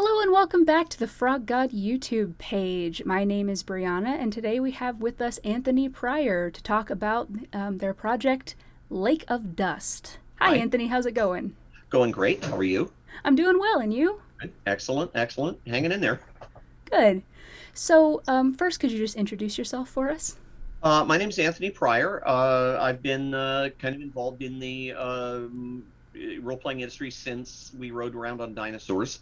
Hello and welcome back to the Frog God YouTube page. My name is Brianna, and today we have with us Anthony Pryor to talk about their project, Lake of Dust. Hi, Hi, Anthony. How's it going? going great. How are you? I'm doing well, and you? Good. Excellent, excellent. Hanging in there. Good. So, first, could you just introduce yourself for us? My name's Anthony Pryor. I've been kind of involved in the role-playing industry since we rode around on dinosaurs.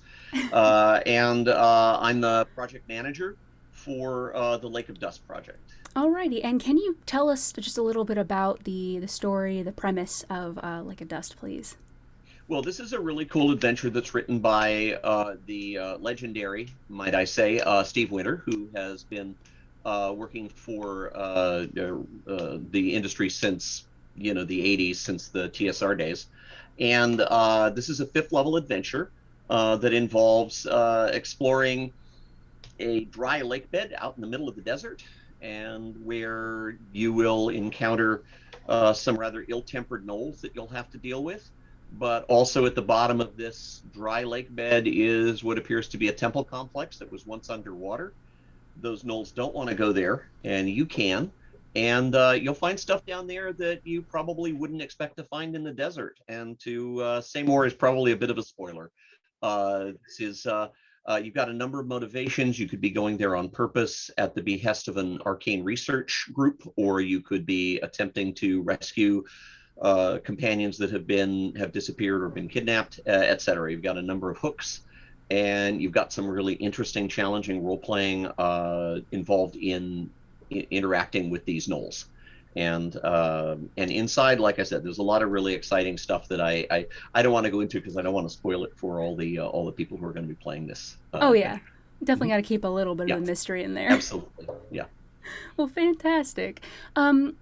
And I'm the project manager for the Lake of Dust project. Alrighty, and can you tell us just a little bit about the story, the premise of Lake of Dust, please? Well, this is a really cool adventure that's written by the legendary, might I say, Steve Winter, who has been working for the industry since the '80s, since the TSR days. And this is a fifth level adventure that involves exploring a dry lake bed out in the middle of the desert, and where you will encounter some rather ill-tempered gnolls that you'll have to deal with. But also at the bottom of this dry lake bed is what appears to be a temple complex that was once underwater. Those gnolls don't want to go there, and you can. And you'll find stuff down there that you probably wouldn't expect to find in the desert. And to say more is probably a bit of a spoiler. You've got a number of motivations. You could be going there on purpose at the behest of an arcane research group, or you could be attempting to rescue companions that have disappeared or been kidnapped, etc. You've got a number of hooks, and you've got some really interesting, challenging role playing involved in interacting with these gnolls. And inside, like I said, there's a lot of really exciting stuff that I don't want to go into because I don't want to spoil it for all the people who are going to be playing this. Oh, yeah. Definitely Mhm. got to keep a little bit Yeah, of the mystery in there. absolutely. Yeah. Well, fantastic. Um,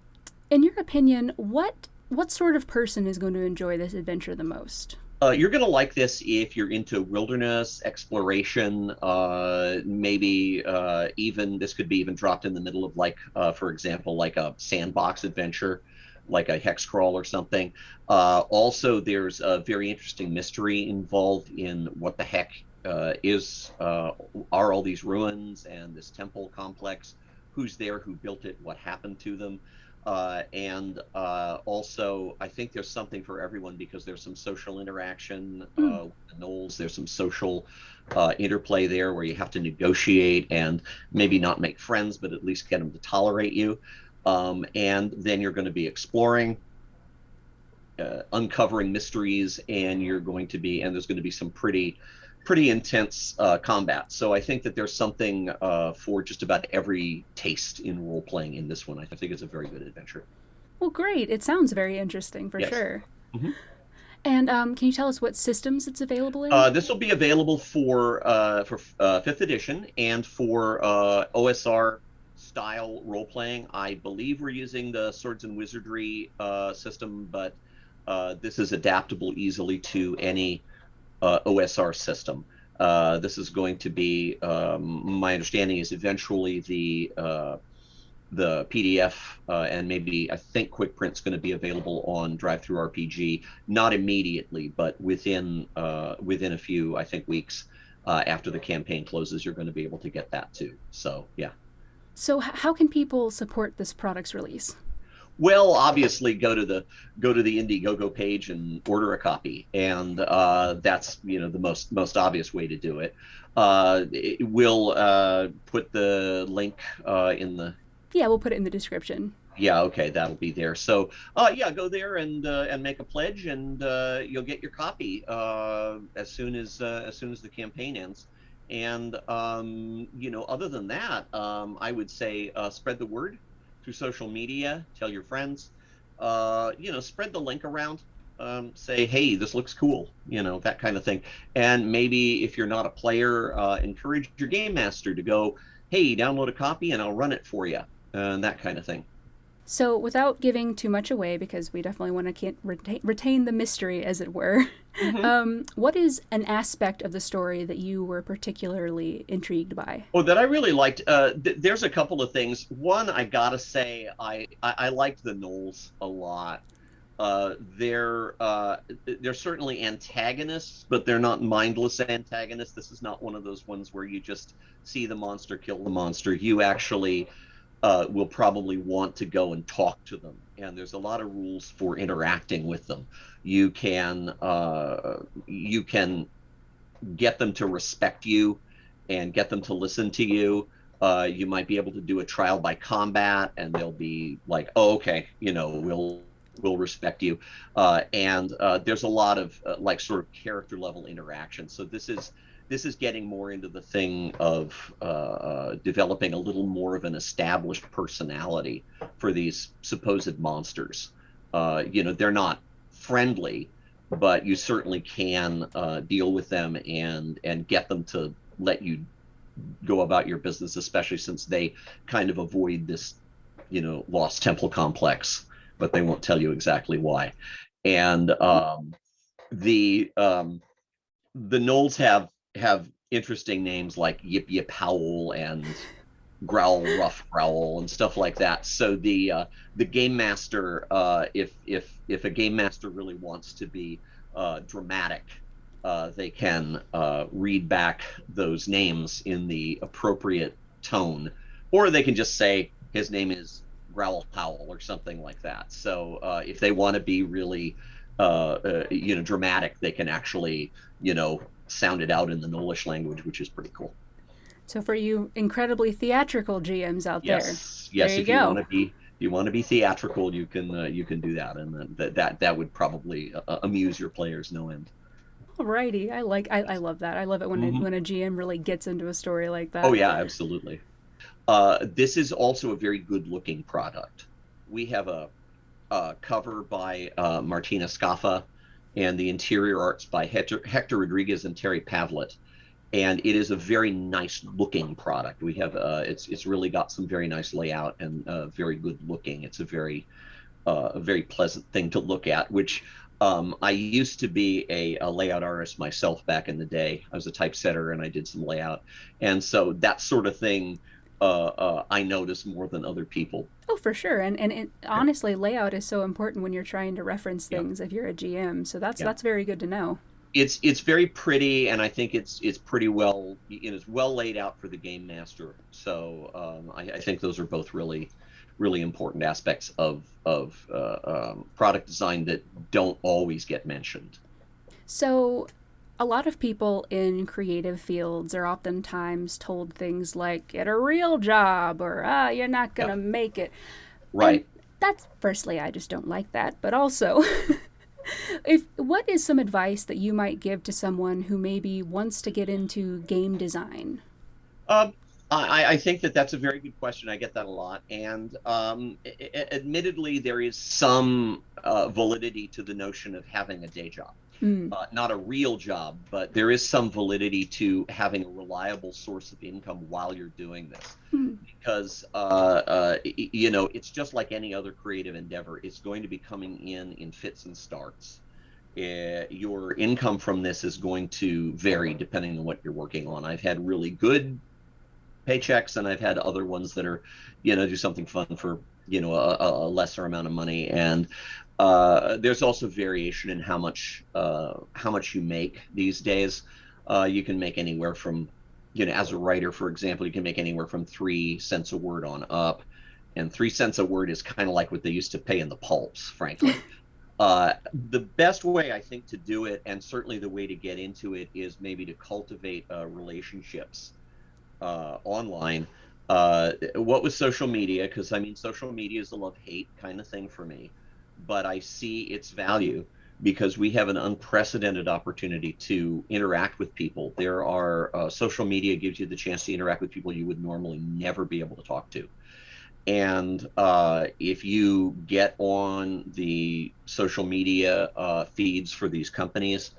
in your opinion, what sort of person is going to enjoy this adventure the most? You're going to like this if you're into wilderness exploration. Maybe even this could be even dropped in the middle of, like, for example, like a sandbox adventure, like a hex crawl or something. Also, there's a very interesting mystery involved in what the heck are all these ruins and this temple complex? Who's there? Who built it? What happened to them? And also, I think there's something for everyone because there's some social interaction Mm. with the Knowles. There's some social interplay there where you have to negotiate and maybe not make friends, but at least get them to tolerate you. And then you're going to be exploring, uncovering mysteries, and there's going to be some pretty intense combat. So I think that there's something for just about every taste in role playing in this one. I think it's a very good adventure. Well, great. It sounds very interesting for Yes. sure. Mhm. And can you tell us what systems it's available in? This will be available for fifth edition and for OSR style role playing. I believe we're using the Swords and Wizardry system, but this is adaptable easily to any OSR system. This is going to be, my understanding is eventually the PDF and maybe I think Quick Print's going to be available on Drive-Thru RPG, not immediately, but within a few, I think, weeks after the campaign closes, you're going to be able to get that too. So yeah. So, how can people support this product's release? Well, obviously, go to the Indiegogo page and order a copy, and that's the most obvious way to do it. We'll put the link in the Yeah, we'll put it in the description. yeah, okay, that'll be there. So yeah, go there and make a pledge, and you'll get your copy as soon as the campaign ends. And other than that, I would say spread the word through social media, tell your friends, spread the link around, say, hey, this looks cool, that kind of thing. And maybe if you're not a player, encourage your game master to go, hey, download a copy and I'll run it for you, and that kind of thing. So, without giving too much away, because we definitely want to retain the mystery, as it were, Hmm. what is an aspect of the story that you were particularly intrigued by? Oh, that I really liked. There's a couple of things. One, I gotta say, I liked the Knowles a lot. They're certainly antagonists, but they're not mindless antagonists. This is not one of those ones where you just see the monster, kill the monster. You actually will probably want to go and talk to them, and there's a lot of rules for interacting with them. You can get them to respect you and get them to listen to you. You might be able to do a trial by combat, and they'll be like, "Oh, okay, we'll respect you." And there's a lot of like sort of character level interaction. So this is getting more into the thing of developing a little more of an established personality for these supposed monsters. They're not friendly, but you certainly can deal with them and get them to let you go about your business, especially since they kind of avoid this, Lost Temple complex, but they won't tell you exactly why. And the Nulls have interesting names like Yip Yip Howl and Growl Rough Growl and stuff like that. So the game master, if a game master really wants to be dramatic, they can read back those names in the appropriate tone, or they can just say his name is Growl Howl or something like that. So if they want to be really dramatic, they can actually sound it out in the Nolish language, which is pretty cool. So for you incredibly theatrical GMs out Yes, there yes. you go. If you want to be theatrical, you can do that, and that would probably amuse your players no end. Alrighty, I love that. I love it when Hmm. when a GM really gets into a story like Oh that. yeah, absolutely. This is also a very good-looking product. We have a cover by Martina Scaffa, and the interior arts by Hector Rodriguez and Terry Pavlet. And it is a very nice looking product. We have it's really got some very nice layout and very good looking. It's a very pleasant thing to look at. Which I used to be a layout artist myself back in the day. I was a typesetter and I did some layout, and so that sort of thing I notice more than other people. Oh, for sure. And Yeah, honestly, layout is so important when you're trying to reference yeah, things if you're a GM. So that's yeah. that's very good to know. It's very pretty, and I think it's pretty well, it's well laid out for the game master. So I think those are both really important aspects of product design that don't always get mentioned. So a lot of people in creative fields are oftentimes told things like get a real job or you're not going Yeah, to make it. And right. that's firstly I just don't like that, but also if what is some advice that you might give to someone who maybe wants to get into game design? Um, I think that's a very good question. I get that a lot, and admittedly, there is some validity to the notion of having a day job. Mm. Not a real job, but there is some validity to having a reliable source of income while you're doing this. Mm. Because, it's just like any other creative endeavor. It's going to be coming in fits and starts. Your income from this is going to vary depending on what you're working on. I've had really good paychecks, and I've had other ones that are, do something fun for, a lesser amount of money. And there's also variation in how much you make these days. You can make anywhere from, as a writer, for example, you can make anywhere from 3 cents a word on up, and 3 cents a word is kind of like what they used to pay in the pulps, frankly. The best way I think to do it, and certainly the way to get into it, is maybe to cultivate relationships online. What with social media, because I mean, social media is a love-hate kind of thing for me, but I see its value because we have an unprecedented opportunity to interact with people. There are social media gives you the chance to interact with people you would normally never be able to talk to. And if you get on the social media feeds for these companies,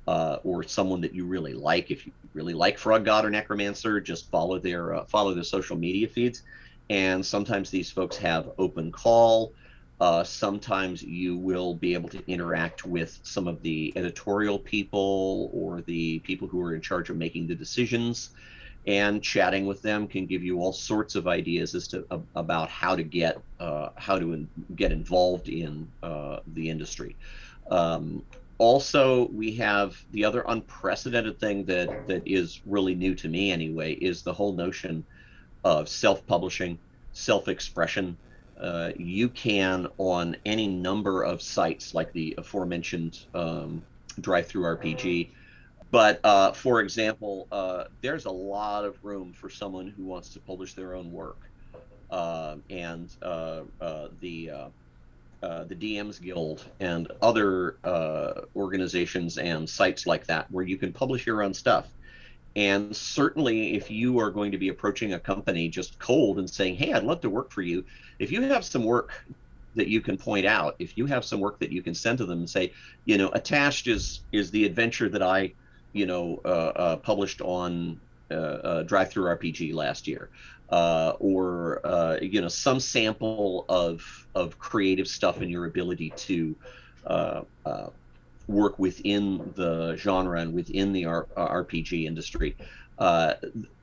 or someone that you really like, if you really like Frog God or Necromancer, just follow their social media feeds. And sometimes these folks have open call. Sometimes you will be able to interact with some of the editorial people or the people who are in charge of making the decisions. and chatting with them can give you all sorts of ideas as to about how to get involved in the industry. Um, Also, we have the other unprecedented thing that is really new to me anyway is the whole notion of self-publishing, self-expression. You can on any number of sites like the aforementioned drive-through RPG. But for example, there's a lot of room for someone who wants to publish their own work, and the DMs Guild and other organizations and sites like that where you can publish your own stuff. And certainly, if you are going to be approaching a company just cold and saying, "Hey, I'd love to work for you," if you have some work that you can point out, if you have some work that you can send to them and say, attached is the adventure that I, published on Drive-Through RPG last year, or some sample of creative stuff and your ability to uh, uh, work within the genre and within the RPG industry. Uh,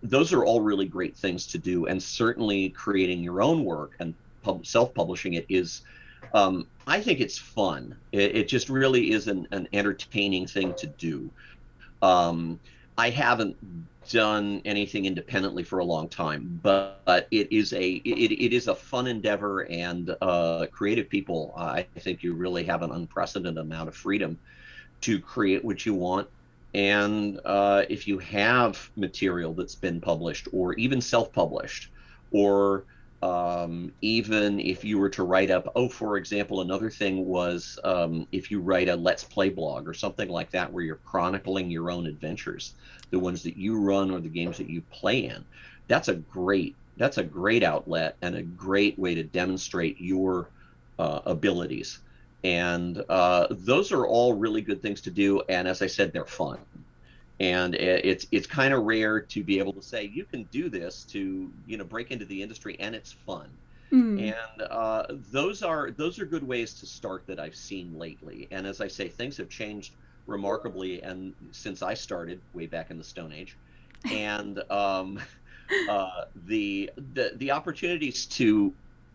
those are all really great things to do, and certainly creating your own work and self-publishing it is, I think it's fun. It just really is an entertaining thing to do. Um, I haven't done anything independently for a long time, but it is a fun endeavor, and creative people, I think you really have an unprecedented amount of freedom to create what you want. And if you have material that's been published or even self-published, or even if you were to write up, oh, for example, another thing was if you write a Let's Play blog or something like that, where you're chronicling your own adventures, the ones that you run or the games that you play in, that's a great outlet and a great way to demonstrate your abilities. And those are all really good things to do. And as I said, they're fun. And it's kind of rare to be able to say you can do this to break into the industry and it's fun. Mm. And those are good ways to start that I've seen lately. And as I say, things have changed remarkably, and since I started way back in the Stone Age, and the opportunities to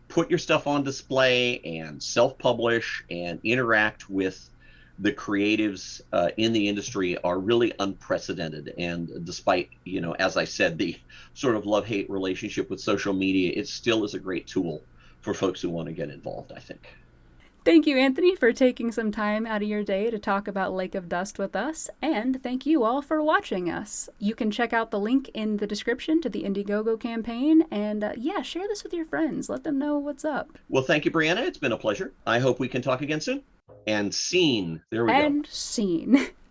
put your stuff on display and self-publish and interact with the creatives in the industry are really unprecedented. And despite, as I said, the sort of love-hate relationship with social media, it still is a great tool for folks who want to get involved, I think. Thank you, Anthony, for taking some time out of your day to talk about Lake of Dust with us, and thank you all for watching us. You can check out the link in the description to the Indiegogo campaign, and yeah, share this with your friends. Let them know what's up. Well, thank you, Brianna. It's been a pleasure. I hope we can talk again soon. And scene. There we go. And scene.